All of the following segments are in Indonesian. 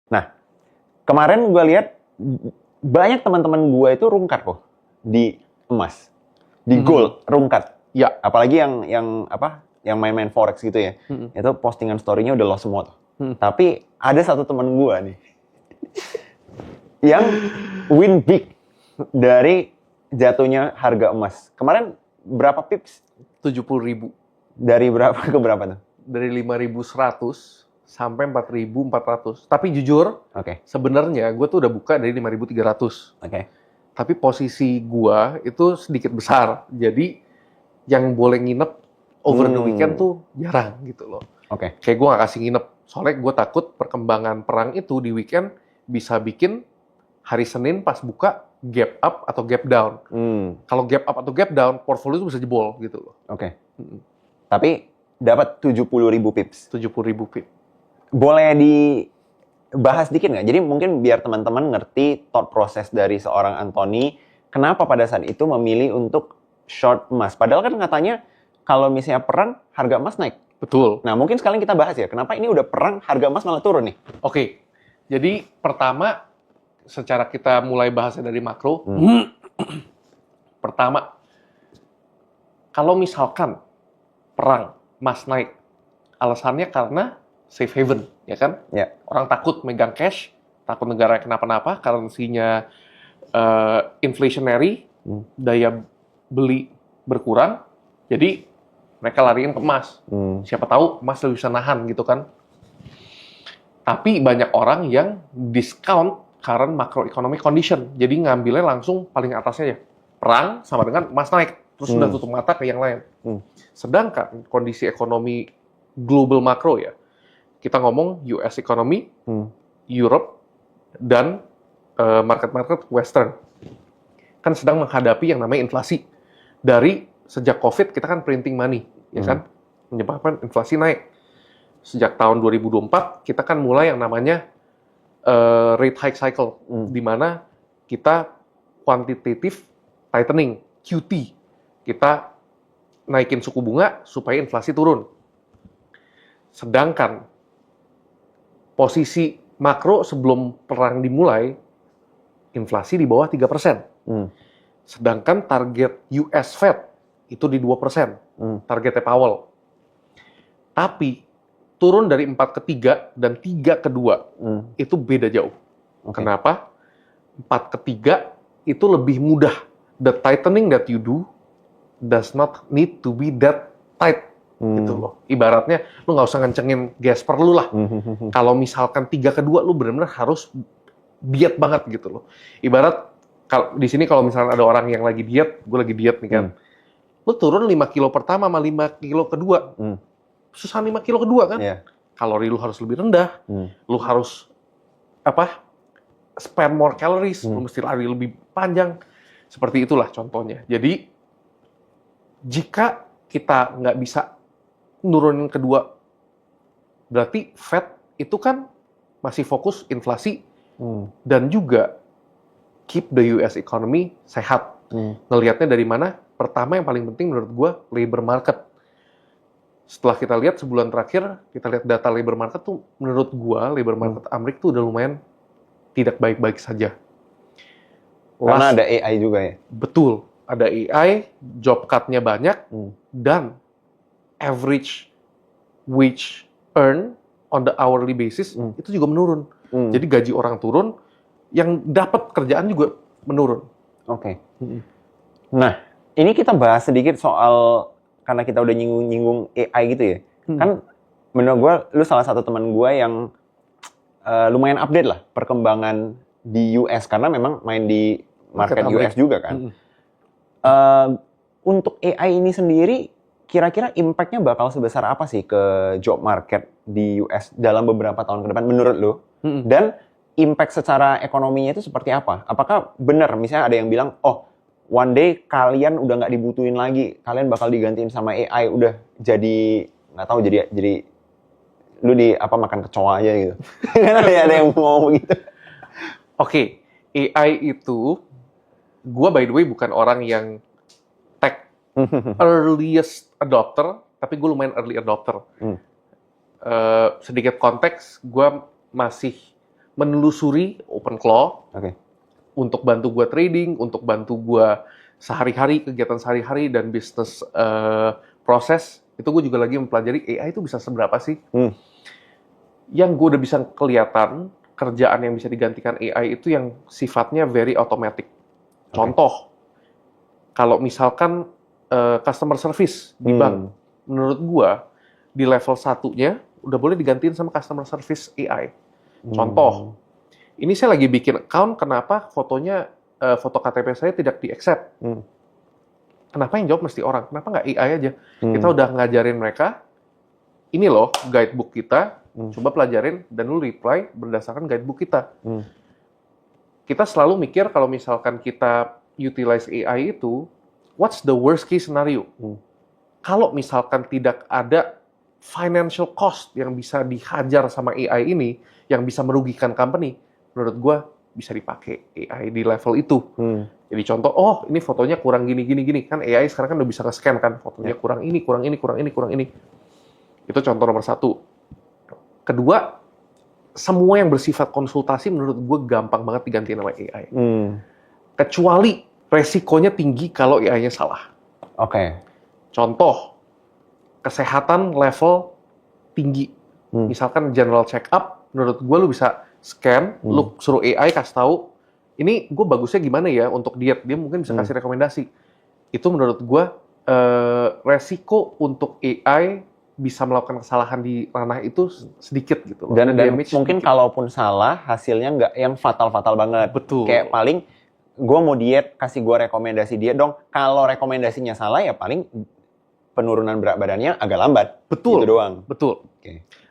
Nah, kemarin gue lihat banyak teman-teman gue itu rungkat kok di emas, di gold rungkat. Ya. Apalagi yang main-main forex gitu ya. Itu postingan story-nya udah lost semua tuh. Tapi ada satu teman gue nih yang win big dari jatuhnya harga emas. Kemarin berapa pips? 70.000. Dari berapa ke berapa tuh? Dari 5.100 sampai 4.400. Tapi jujur, sebenarnya gue tuh udah buka dari 5.300. Tapi posisi gue itu sedikit besar. Jadi yang boleh nginep over the weekend tuh jarang gitu loh. Kayak gue gak kasih nginep. Soalnya gue takut perkembangan perang itu di weekend bisa bikin hari Senin pas buka gap up atau gap down. Kalau gap up atau gap down, portfolio itu bisa jebol gitu loh. Tapi dapat 70.000 pips. 70.000 pips. Boleh dibahas dikit nggak? Jadi mungkin biar teman-teman ngerti thought process dari seorang Anthony, kenapa pada saat itu memilih untuk short emas. Padahal kan katanya kalau misalnya perang, harga emas naik. Betul. Nah mungkin sekalian kita bahas ya, kenapa ini udah perang, harga emas malah turun nih? Jadi pertama, secara kita mulai bahasnya dari makro. Pertama, kalau misalkan perang, emas naik, alasannya karena safe haven, ya kan? Orang takut megang cash, takut negara kenapa-napa, currency-nya inflationary, daya beli berkurang, jadi mereka lariin ke emas. Siapa tahu emas lebih bisa nahan gitu kan. Tapi banyak orang yang discount current macroeconomic condition, jadi ngambilnya langsung paling atasnya ya. Perang sama dengan emas naik, terus sudah tutup mata ke yang lain. Sedangkan kondisi ekonomi global makro ya, kita ngomong US economy, Europe, dan market-market Western, kan sedang menghadapi yang namanya inflasi. Dari sejak COVID kita kan printing money, ya kan, menyebabkan inflasi naik. Sejak tahun 2024 kita kan mulai yang namanya rate hike cycle, di mana kita quantitative tightening, QT. Kita naikin suku bunga supaya inflasi turun. Sedangkan posisi makro sebelum perang dimulai, inflasi di bawah 3%. Sedangkan target US Fed itu di 2%, targetnya Powell. Tapi turun dari 4 ke 3 dan 3 ke 2, itu beda jauh. Kenapa? 4 ke 3 itu lebih mudah. The tightening that you do does not need to be that tight. Gitu loh. Ibaratnya lu nggak usah ngencengin gas per lu lah. Kalau misalkan 3 ke 2 lu benar-benar harus diet banget gitu loh. Ibarat di sini kalau misalnya ada orang yang lagi diet, gue lagi diet nih kan. Lu turun 5 kilo pertama sama 5 kilo kedua. Susah 5 kilo kedua kan? Kalori lu harus lebih rendah. Lu harus spend more calories, lu mesti lari lebih panjang. Seperti itulah contohnya. Jadi jika kita nggak bisa nurunin kedua, berarti Fed itu kan masih fokus inflasi dan juga keep the US economy sehat. Ngelihatnya dari mana? Pertama yang paling penting menurut gue, labor market. Setelah kita lihat sebulan terakhir, kita lihat data labor market tuh, menurut gue labor market Amerika tuh udah lumayan tidak baik-baik saja. Karena ada AI juga ya? Betul. Ada AI, job cut-nya banyak, dan average wage earn on the hourly basis itu juga menurun. Jadi gaji orang turun, yang dapat kerjaan juga menurun. Nah, ini kita bahas sedikit soal, karena kita udah nyinggung AI gitu ya. Kan menurut gue, lu salah satu teman gue yang lumayan update lah perkembangan di US, karena memang main di market US juga kan. Untuk AI ini sendiri, kira-kira impact-nya bakal sebesar apa sih ke job market di US dalam beberapa tahun ke depan menurut lu? Dan impact secara ekonominya itu seperti apa? Apakah benar misalnya ada yang bilang, oh one day kalian udah nggak dibutuhin lagi, kalian bakal digantiin sama AI, udah jadi nggak tahu jadi lu makan kecoa aja gitu. Kan ada yang ngomong begitu. AI itu, gua by the way bukan orang yang tech earliest adopter, tapi gue lumayan early adopter. Sedikit konteks, gue masih menelusuri OpenClaw Oke. untuk bantu gue trading, untuk bantu gue sehari-hari, kegiatan sehari-hari dan bisnis proses. Itu gue juga lagi mempelajari AI itu bisa seberapa sih. Yang gue udah bisa kelihatan, kerjaan yang bisa digantikan AI itu yang sifatnya very automatic. Contoh, kalau misalkan customer service di bank, menurut gue di level satunya udah boleh digantiin sama customer service AI. Contoh, ini saya lagi bikin account, kenapa fotonya, foto KTP saya tidak di-accept? Kenapa yang jawab mesti orang? Kenapa nggak AI aja? Kita udah ngajarin mereka, ini loh guidebook kita, coba pelajarin dan lu reply berdasarkan guidebook kita. Kita selalu mikir kalau misalkan kita utilize AI itu, what's the worst case scenario? Kalau misalkan tidak ada financial cost yang bisa dihajar sama AI ini, yang bisa merugikan company, menurut gue bisa dipakai AI di level itu. Jadi contoh, oh ini fotonya kurang gini. Kan AI sekarang kan udah bisa nge-scan kan, fotonya kurang ini. Itu contoh nomor satu. Kedua, semua yang bersifat konsultasi menurut gue gampang banget digantiin sama AI. Kecuali resikonya tinggi kalau AI-nya salah. Contoh, kesehatan level tinggi. Misalkan general check-up, menurut gue lu bisa scan, lu suruh AI kasih tahu, ini gue bagusnya gimana ya untuk diet. Dia mungkin bisa kasih rekomendasi. Itu menurut gue resiko untuk AI bisa melakukan kesalahan di ranah itu sedikit gitu loh. Dan mungkin kalaupun salah, hasilnya nggak yang fatal-fatal banget. Betul. Kayak paling, gue mau diet, kasih gue rekomendasi diet dong. Kalau rekomendasinya salah, ya paling penurunan berat badannya agak lambat. Betul. Gitu doang. Betul.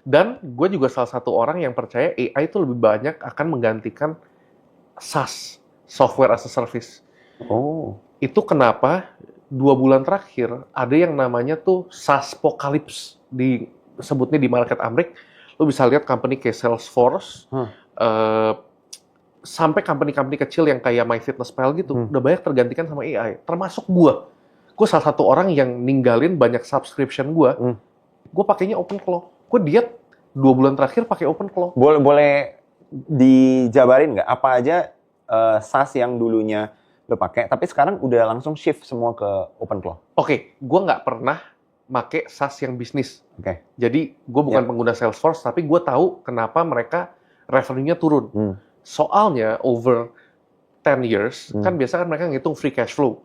Dan gue juga salah satu orang yang percaya AI itu lebih banyak akan menggantikan SaaS, Software as a Service. Itu kenapa 2 bulan terakhir ada yang namanya tuh SaaSpocalypse, disebutnya di market Amrik. Lo bisa lihat company kayak Salesforce, sampai company-company kecil yang kayak MyFitnessPal gitu, udah banyak tergantikan sama AI. Termasuk gue. Gue salah satu orang yang ninggalin banyak subscription gue. Gue pakainya OpenClaw. Gue diet 2 bulan terakhir pakai OpenClaw. Boleh dijabarin nggak apa aja SaaS yang dulunya lo pakai, tapi sekarang udah langsung shift semua ke OpenClaw? Gue nggak pernah pakai SaaS yang bisnis. Jadi gue bukan pengguna Salesforce, tapi gue tahu kenapa mereka revenue-nya turun. Soalnya over 10 years, kan biasa kan mereka ngitung free cash flow.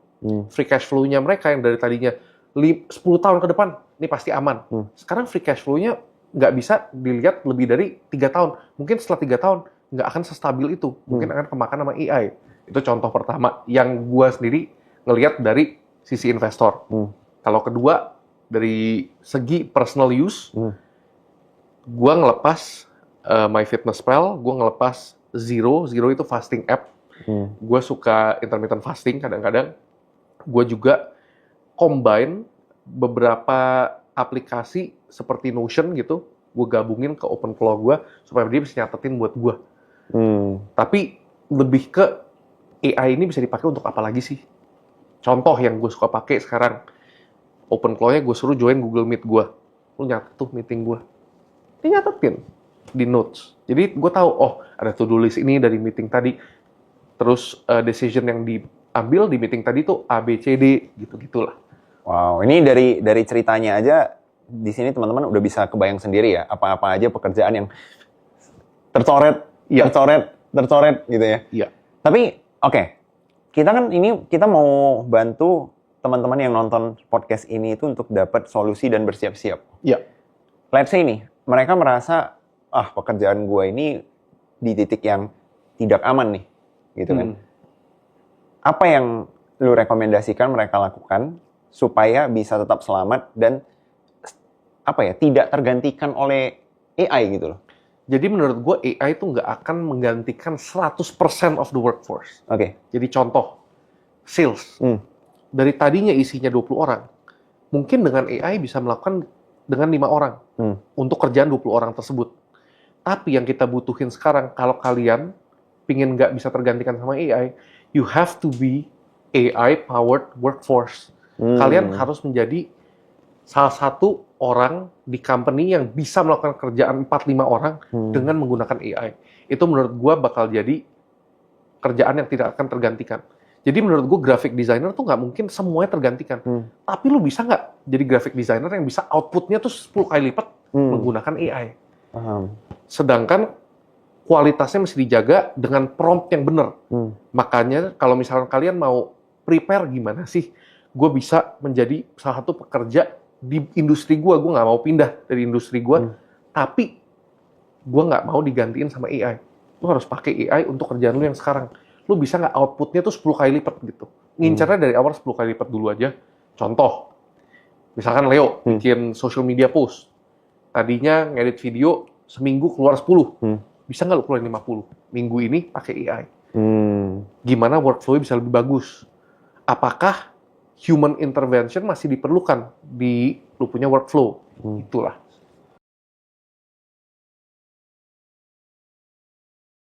Free cash flow-nya mereka yang dari tadinya 10 tahun ke depan, ini pasti aman. Sekarang free cash flow-nya nggak bisa dilihat lebih dari 3 tahun. Mungkin setelah 3 tahun, nggak akan sestabil itu. Mungkin akan kemakan sama AI. Itu contoh pertama yang gue sendiri ngelihat dari sisi investor. Kalau kedua, dari segi personal use, gue ngelepas MyFitnessPal, gue ngelepas Zero itu fasting app. Gue suka intermittent fasting kadang-kadang. Gue juga combine beberapa aplikasi seperti Notion gitu, gue gabungin ke OpenClaw gue supaya dia bisa nyatetin buat gue. Tapi lebih ke AI ini bisa dipakai untuk apa lagi sih? Contoh yang gue suka pakai sekarang, OpenClaw-nya gue suruh join Google Meet gue. Lu nyatet tuh meeting gue. Dia nyatetin di notes. Jadi gue tahu, oh ada to-do list ini dari meeting tadi. Terus decision yang diambil di meeting tadi tuh A, B, C, D, gitu-gitulah. Wow, ini dari ceritanya aja, di sini teman-teman udah bisa kebayang sendiri ya, apa-apa aja pekerjaan yang tercoret gitu ya. Iya. Tapi, kita mau bantu teman-teman yang nonton podcast ini itu untuk dapat solusi dan bersiap-siap. Iya. Let's say nih, mereka merasa, pekerjaan gue ini di titik yang tidak aman nih, gitu kan. Apa yang lu rekomendasikan mereka lakukan supaya bisa tetap selamat dan tidak tergantikan oleh AI gitu loh? Jadi menurut gue AI itu nggak akan menggantikan 100% of the workforce. Jadi contoh, sales. Dari tadinya isinya 20 orang, mungkin dengan AI bisa melakukan dengan 5 orang untuk kerjaan 20 orang tersebut. Tapi yang kita butuhin sekarang, kalau kalian pingin nggak bisa tergantikan sama AI, you have to be AI-powered workforce. Kalian harus menjadi salah satu orang di company yang bisa melakukan kerjaan 4-5 orang dengan menggunakan AI. Itu menurut gue bakal jadi kerjaan yang tidak akan tergantikan. Jadi menurut gue graphic designer tuh nggak mungkin semuanya tergantikan. Tapi lu bisa nggak jadi graphic designer yang bisa outputnya tuh 10 kali lipat menggunakan AI. Sedangkan kualitasnya mesti dijaga dengan prompt yang benar. Makanya kalau misalnya kalian mau prepare gimana sih, gue bisa menjadi salah satu pekerja di industri gue nggak mau pindah dari industri gue, tapi gue nggak mau digantiin sama AI. Lu harus pakai AI untuk kerjaan lu yang sekarang. Lu bisa nggak outputnya tuh 10 kali lipat gitu. Ngincarnya dari awal 10 kali lipat dulu aja. Contoh, misalkan Leo bikin social media post. Tadinya ngedit video seminggu keluar 10. Bisa nggak lu keluarin 50? Minggu ini pakai AI. Gimana workflow-nya bisa lebih bagus? Apakah human intervention masih diperlukan di lu punya workflow? Itulah.